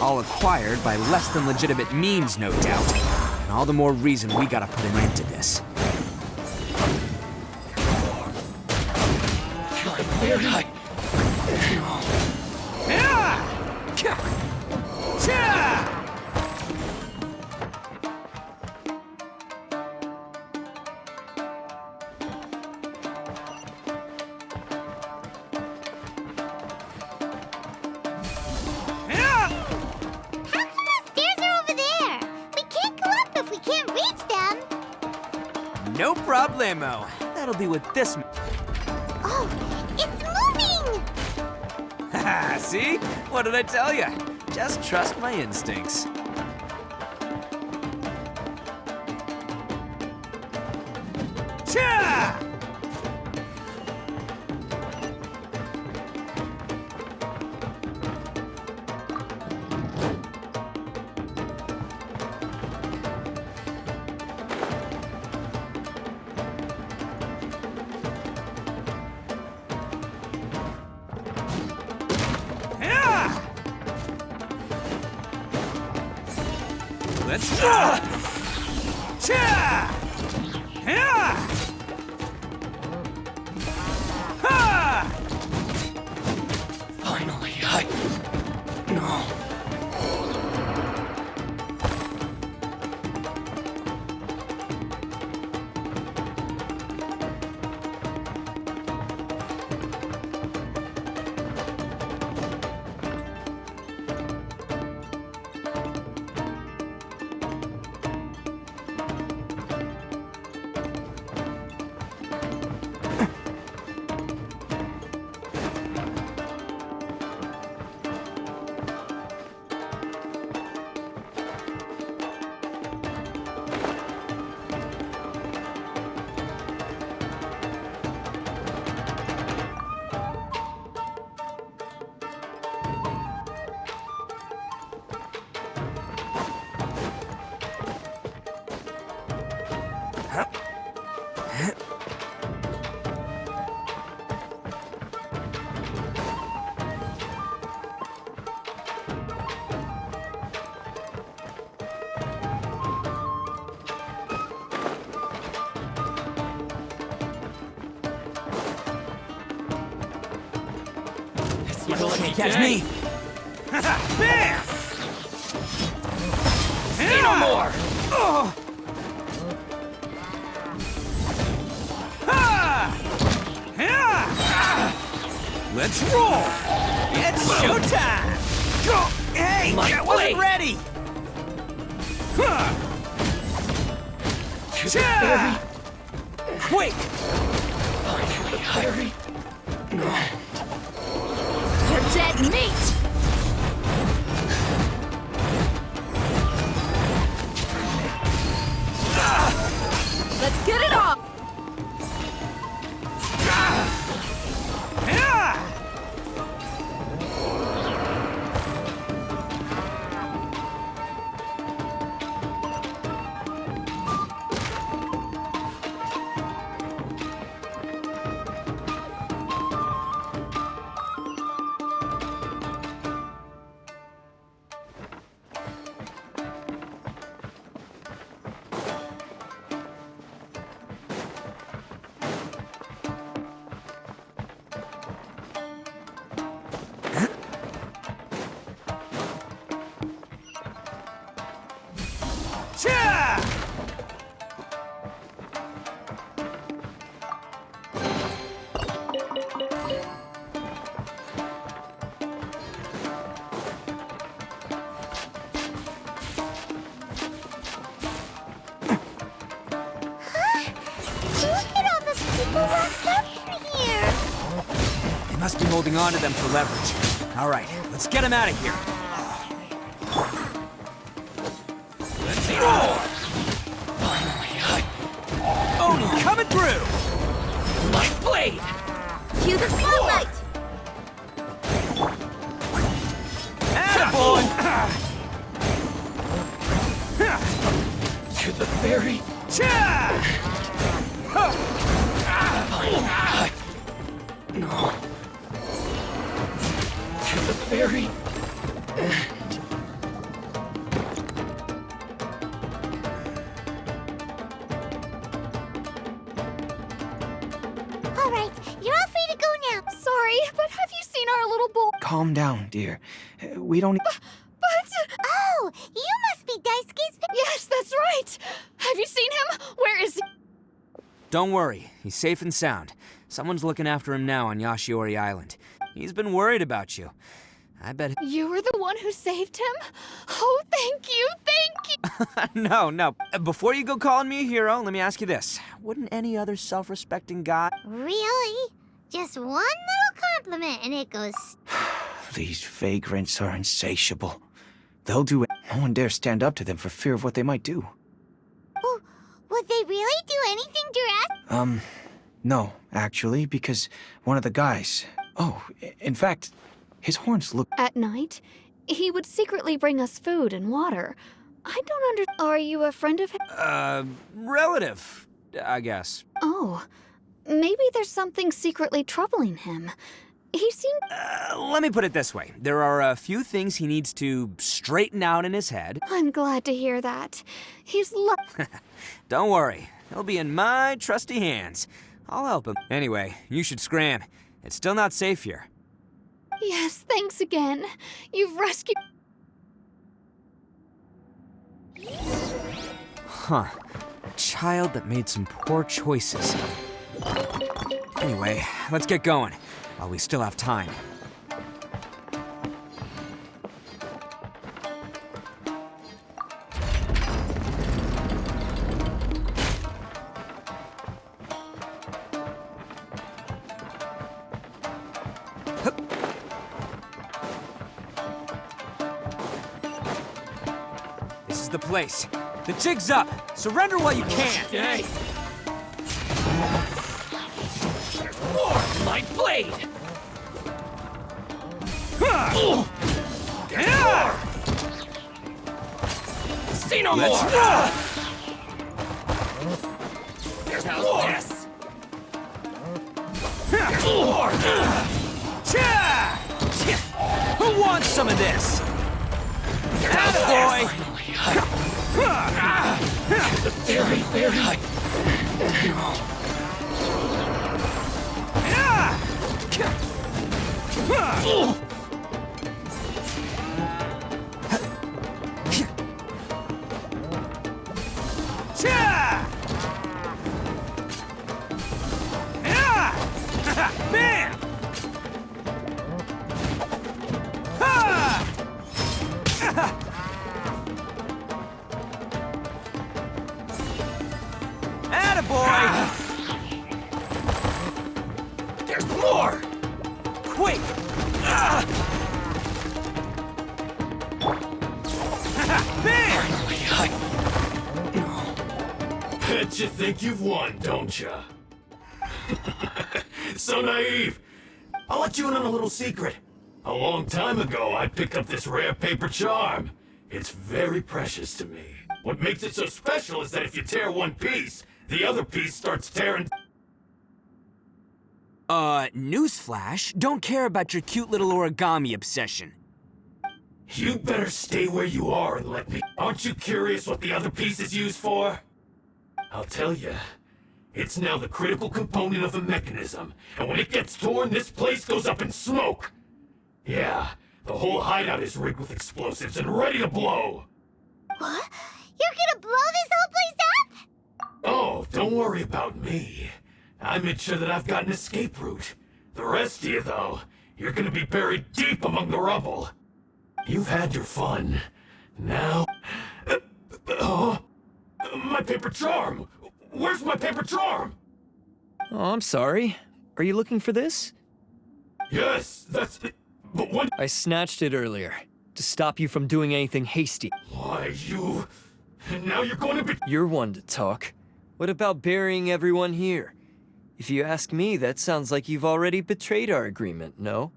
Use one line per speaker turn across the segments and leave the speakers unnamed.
All acquired by less than legitimate means, no doubt. And all the more reason we gotta put an end to this. No problemo. That'll be with this.
Oh, it's moving!
Haha, see? What did I tell you? Just trust my instincts. Cha! Let's go! Cha! Ha!
Finally, No.
Can't catch me! Bam!
Say no more!
Let's roll! It's showtime! Go! Hey,
My
I wasn't
blade.
ready!
To the very
Quick!
finally, hurry. No.
You're dead meat! Let's get it on! They must be holding on to them for leverage. All right, let's get them out of here. Let's roll!
Finally,
Oni coming through!
my blade!
Cue the spotlight!
Attaboy!
To the very no. To the very end.
calm down, dear. We don't...
Oh, you must be Daisuke's...
Yes, that's right! Have you seen him? Where is he?
Don't worry, he's safe and sound. Someone's looking after him now on Yashiori Island. He's been worried about you. I bet...
You were the one who saved him? Oh, thank you, thank you!
No. Before you go calling me a hero, let me ask you this. Wouldn't any other self-respecting guy...
Really? Just one little compliment and it goes...
These vagrants are insatiable. They'll do it. No one dares stand up to them for fear of what they might do.
Oh, would they really do anything drastic?
No, actually, because one of the guys... Oh, in fact, his horns look...
At night, he would secretly bring us food and water. I don't Are you a friend of his?
Relative, I guess.
Oh, maybe there's something secretly troubling him. He seemed...
Let me put it this way. There are a few things he needs to straighten out in his head.
I'm glad to hear that. He's
Don't worry. He'll be in my trusty hands. I'll help him. Anyway, you should scram. It's still not safe here.
Yes, thanks again. You've rescued...
Huh. A child that made some poor choices. Anyway, let's get going, while we still have time. This is the place. The jig's up. Surrender while you can.
Okay. More my blade! See no more! There's more! Yes! There's more!
Who wants some of this?
Attaboy! Very, very...
Bam! Attaboy!
There's more!
Quick! Bam!
Bet you think you've won, don't ya? So naive. I'll let you in on a little secret. A long time ago, I picked up this rare paper charm. It's very precious to me. What makes it so special is that if you tear one piece, the other piece starts tearing...
Newsflash, don't care about your cute little origami obsession.
You better stay where you are and let me... Aren't you curious what the other piece is used for? I'll tell you. It's now the critical component of the mechanism, and when it gets torn, this place goes up in smoke. Yeah, the whole hideout is rigged with explosives and ready to blow.
What? You're gonna blow this whole place up?
Oh, don't worry about me. I made sure that I've got an escape route. The rest of you, though, you're gonna be buried deep among the rubble. You've had your fun. Now... my paper charm! Where's my paper charm?
Oh, I'm sorry. Are you looking for this?
Yes, that's it. But what?
I snatched it earlier, to stop you from doing anything hasty.
Why, you... Now you're going to be...
You're one to talk. What about burying everyone here? If you ask me, that sounds like you've already betrayed our agreement, no?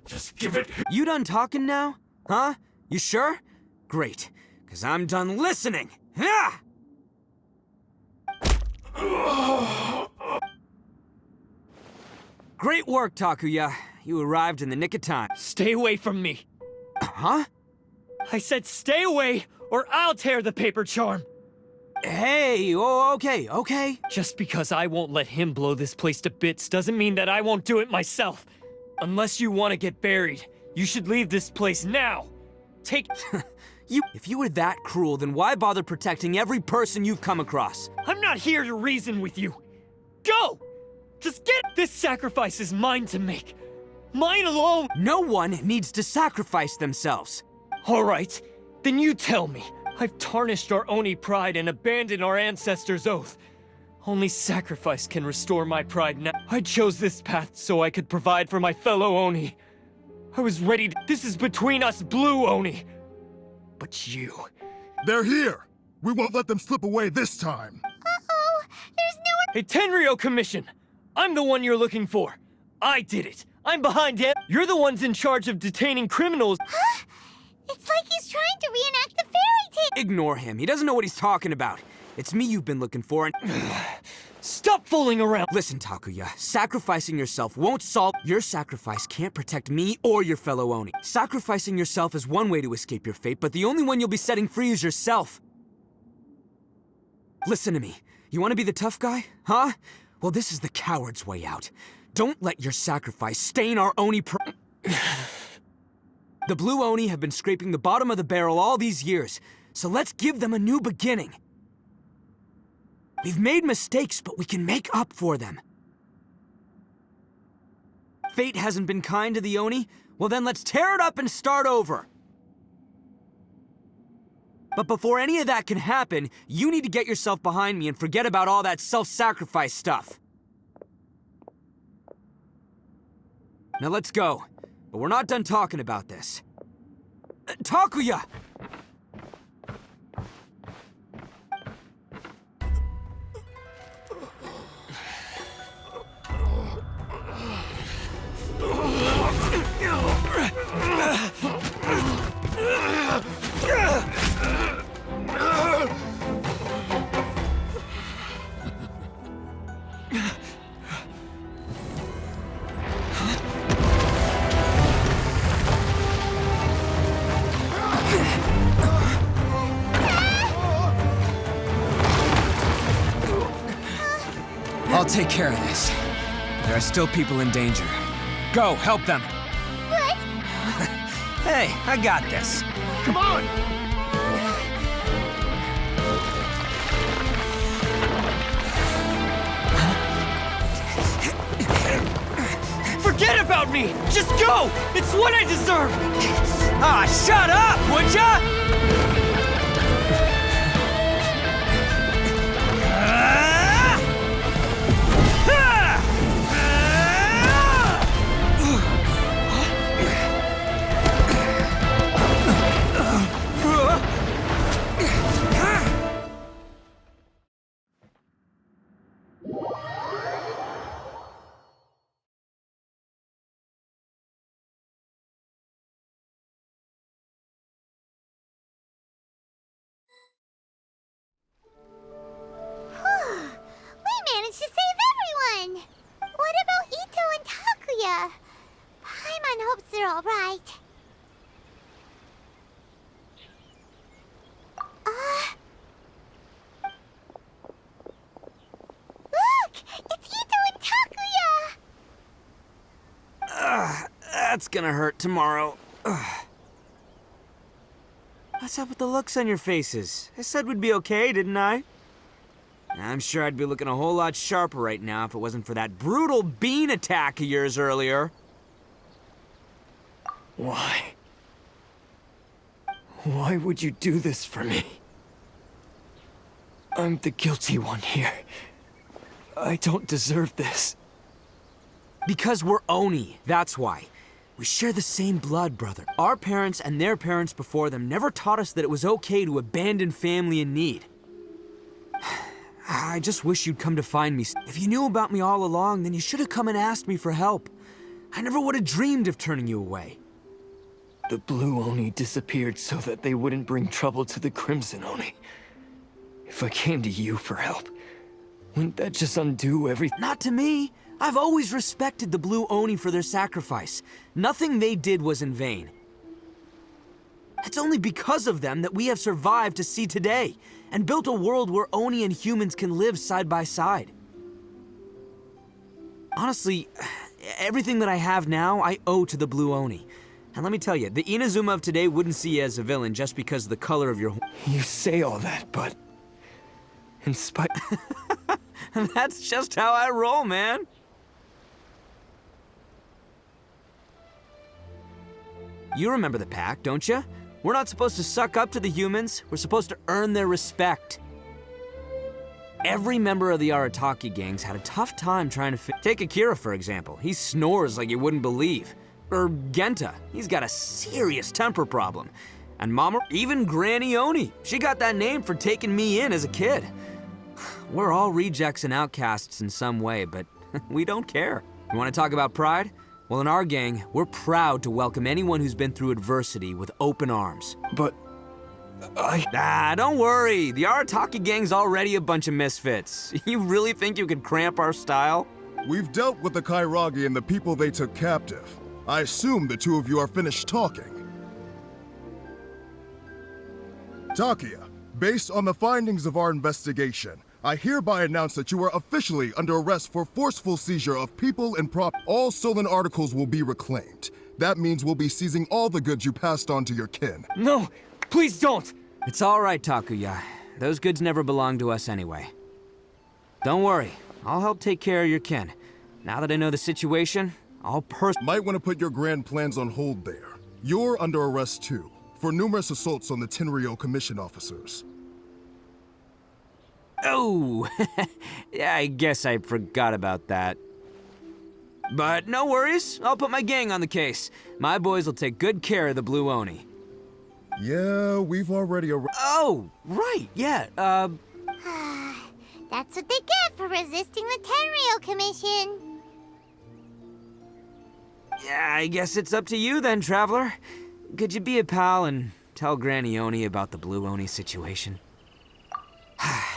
Just give it...
You done talking now? Huh? You sure? Great, because I'm done listening. Ah! Great work, Takuya. You arrived in the nick of time.
Stay away from me!
Huh?
I said stay away, or I'll tear the paper charm!
Hey, oh, okay.
Just because I won't let him blow this place to bits doesn't mean that I won't do it myself. Unless you want to get buried, you should leave this place now. Take...
If you were that cruel, then why bother protecting every person you've come across?
I'm not here to reason with you. Go! Just get... This sacrifice is mine to make. Mine alone!
No one needs to sacrifice themselves.
All right, then you tell me. I've tarnished our Oni pride and abandoned our ancestors' oath. Only sacrifice can restore my pride now. I chose this path so I could provide for my fellow Oni. I was ready to... This is between us Blue Oni. But you...
They're here! We won't let them slip away this time!
Uh-oh! There's no one—
Hey, Tenryo Commission! I'm the one you're looking for. I did it. I'm behind it. You're the ones in charge of detaining criminals.
Huh? It's like he's trying to reenact the fairy tale!
Ignore him. He doesn't know what he's talking about. It's me you've been looking for, and...
Stop fooling around!
Listen, Takuya. Sacrificing yourself won't solve... Your sacrifice can't protect me or your fellow Oni. Sacrificing yourself is one way to escape your fate, but the only one you'll be setting free is yourself. Listen to me. You want to be the tough guy? Huh? Well, this is the coward's way out. Don't let your sacrifice stain our Oni The Blue Oni have been scraping the bottom of the barrel all these years, so let's give them a new beginning. We've made mistakes, but we can make up for them. Fate hasn't been kind to the Oni? Well then let's tear it up and start over. But before any of that can happen, you need to get yourself behind me and forget about all that self-sacrifice stuff. Now let's go. But we're not done talking about this. Takuya! I'll take care of this. There are still people in danger. Go, help them.
What?
Hey, I got this.
Come on!
Forget about me! Just go! It's what I deserve!
Ah, shut up, would ya?
We managed to save everyone! What about Itto and Takuya? Paimon hopes they're alright. Look! It's Itto and Takuya!
That's gonna hurt tomorrow. What's up with the looks on your faces? I said we'd be okay, didn't I? I'm sure I'd be looking a whole lot sharper right now if it wasn't for that brutal bean attack of yours earlier.
Why? Why would you do this for me? I'm the guilty one here. I don't deserve this.
Because we're Oni, that's why. We share the same blood, brother. Our parents and their parents before them never taught us that it was okay to abandon family in need. I just wish you'd come to find me. If you knew about me all along, then you should have come and asked me for help. I never would have dreamed of turning you away.
The Blue Oni disappeared so that they wouldn't bring trouble to the Crimson Oni. If I came to you for help, wouldn't that just undo everything?
Not to me. I've always respected the Blue Oni for their sacrifice. Nothing they did was in vain. It's only because of them that we have survived to see today, and built a world where Oni and humans can live side by side. Honestly, Everything that I have now, I owe to the Blue Oni. And let me tell you, the Inazuma of today wouldn't see you as a villain just because of the color of your
You say all that, but... in spite...
That's just how I roll, man. You remember the pact, don't you? We're not supposed to suck up to the humans. We're supposed to earn their respect. Every member of the Arataki gangs had a tough time trying to Take Akira, for example. He snores like you wouldn't believe. Or Genta. He's got a serious temper problem. And Mama, even Granny Oni. She got that name for taking me in as a kid. We're all rejects and outcasts in some way, but we don't care. You want to talk about pride? Well, in our gang, we're proud to welcome anyone who's been through adversity with open arms.
But...
don't worry. The Arataki gang's already a bunch of misfits. You really think you could cramp our style?
We've dealt with the Kairagi and the people they took captive. I assume the two of you are finished talking. Takuya, based on the findings of our investigation, I hereby announce that you are officially under arrest for forceful seizure of people and property. All stolen articles will be reclaimed. That means we'll be seizing all the goods you passed on to your kin.
No! Please don't!
It's all right, Takuya. Those goods never belonged to us anyway. Don't worry. I'll help take care of your kin. Now that I know the situation, I'll
Might want to put your grand plans on hold there. You're under arrest too, for numerous assaults on the Tenryo Commission officers.
Oh, yeah, I guess I forgot about that. But no worries, I'll put my gang on the case. My boys will take good care of the Blue Oni.
Yeah, we've already
Oh, right, yeah,
That's what they get for resisting the Tenryo Commission.
Yeah, I guess it's up to you then, Traveler. Could you be a pal and tell Granny Oni about the Blue Oni situation?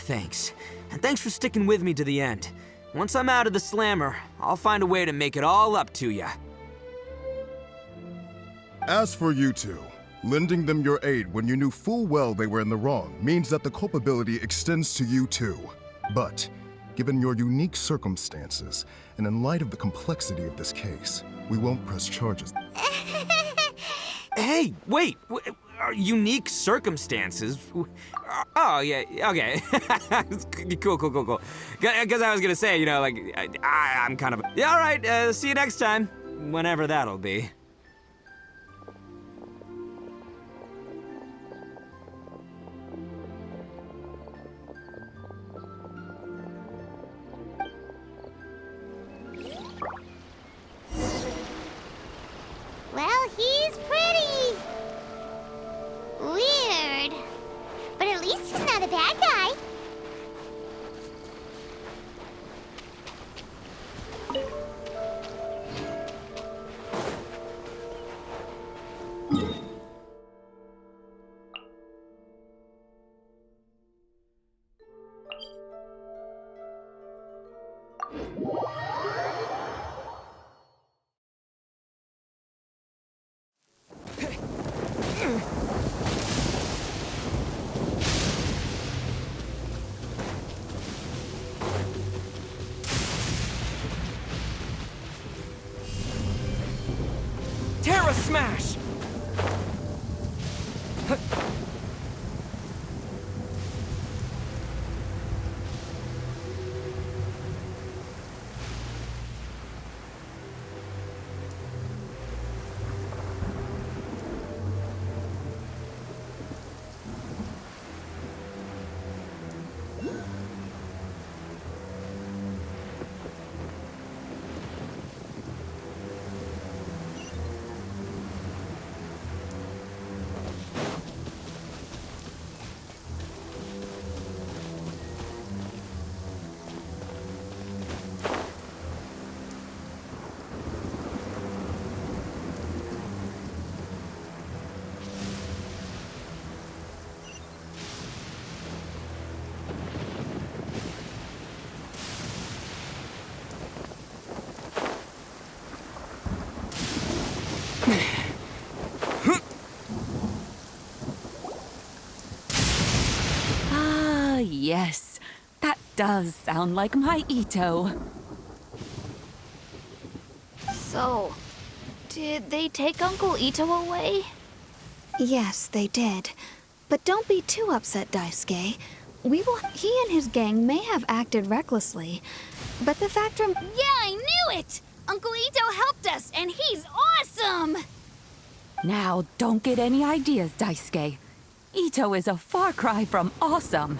Thanks. And thanks for sticking with me to the end. Once I'm out of the slammer, I'll find a way to make it all up to ya.
As for you two, lending them your aid when you knew full well they were in the wrong means that the culpability extends to you too. But, given your unique circumstances, and in light of the complexity of this case, we won't press charges.
Hey, wait! Unique circumstances? Oh, yeah, okay. Cool. Because I was gonna say, you know, like, I'm kind of... Yeah, all right, see you next time. Whenever that'll be.
Well, he's pretty. Weird. But at least he's not a bad guy.
Terra Smash!
Ah, yes. That does sound like my Itto.
So, did they take Uncle Itto away? Yes, they did. But don't be too upset, Daisuke. He and his gang may have acted recklessly, but the fact remains.
Yeah, I knew it! Uncle Itto helped us, and he's awesome!
Now, don't get any ideas, Daisuke. Itto is a far cry from awesome.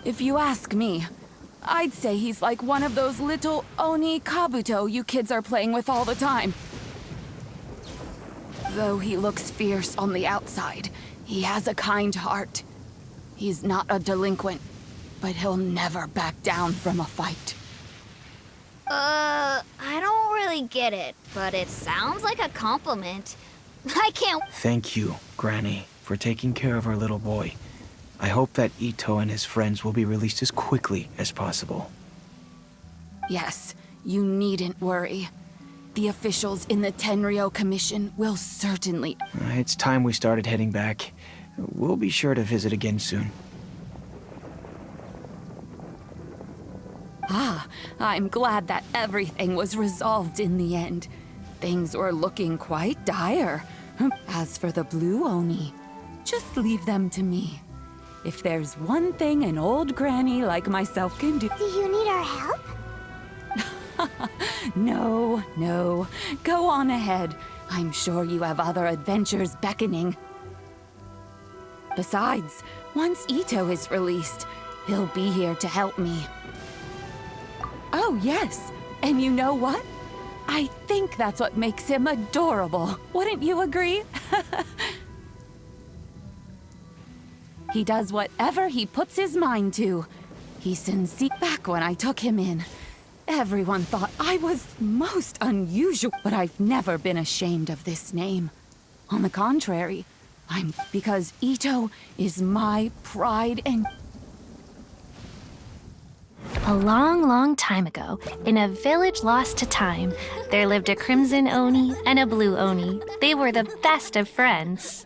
If you ask me, I'd say he's like one of those little Oni Kabuto you kids are playing with all the time. Though he looks fierce on the outside, he has a kind heart. He's not a delinquent, but he'll never back down from a fight.
I don't really get it, but it sounds like a compliment. I can't.
Thank you, Granny, for taking care of our little boy. I hope that Itto and his friends will be released as quickly as possible.
Yes, you needn't worry. The officials in the Tenryo Commission will certainly...
It's time we started heading back. We'll be sure to visit again soon.
Ah, I'm glad that everything was resolved in the end. Things were looking quite dire. As for the Blue Oni, just leave them to me. If there's one thing an old granny like myself can do...
Do you need our help?
No, no. Go on ahead. I'm sure you have other adventures beckoning. Besides, once Itto is released, he'll be here to help me. Oh, yes. And you know what? I think that's what makes him adorable. Wouldn't you agree? He does whatever he puts his mind to. He's sincere. Back when I took him in, everyone thought I was most unusual, but I've never been ashamed of this name. On the contrary, because Itto is my pride and...
A long, long time ago, in a village lost to time, there lived a crimson Oni and a blue Oni. They were the best of friends.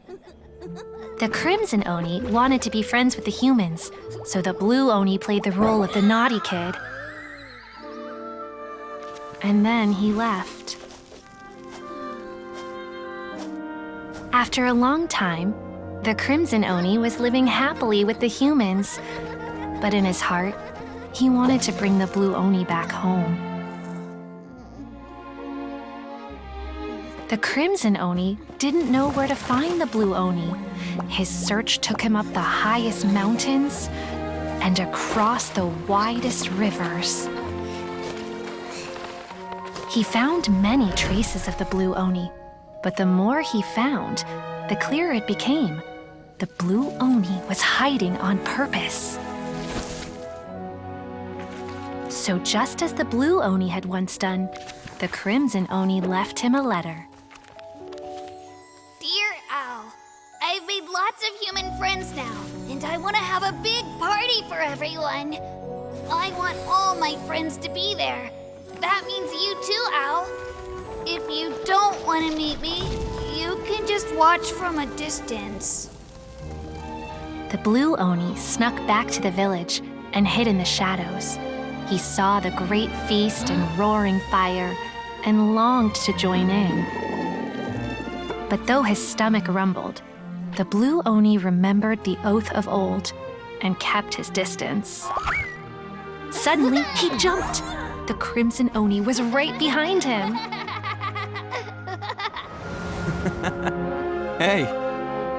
The crimson Oni wanted to be friends with the humans, so the blue Oni played the role of the naughty kid. And then he left. After a long time, the crimson Oni was living happily with the humans, but in his heart, he wanted to bring the blue Oni back home. The crimson Oni didn't know where to find the blue Oni. His search took him up the highest mountains and across the widest rivers. He found many traces of the blue Oni, but the more he found, the clearer it became. The blue Oni was hiding on purpose. So just as the blue Oni had once done, the crimson Oni left him a letter.
Dear Al, I've made lots of human friends now, and I want to have a big party for everyone. I want all my friends to be there. That means you too, Al. If you don't want to meet me, you can just watch from a distance.
The blue Oni snuck back to the village and hid in the shadows. He saw the great feast and roaring fire and longed to join in. But though his stomach rumbled, the blue Oni remembered the oath of old and kept his distance. Suddenly, he jumped. The crimson Oni was right behind him.
Hey,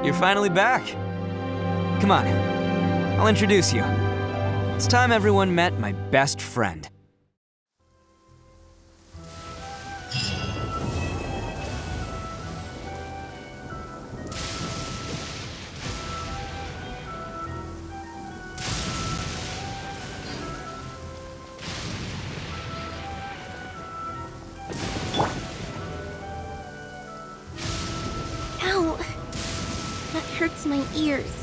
you're finally back. Come on, I'll introduce you. It's time everyone met my best friend.
Ow! That hurts my ears.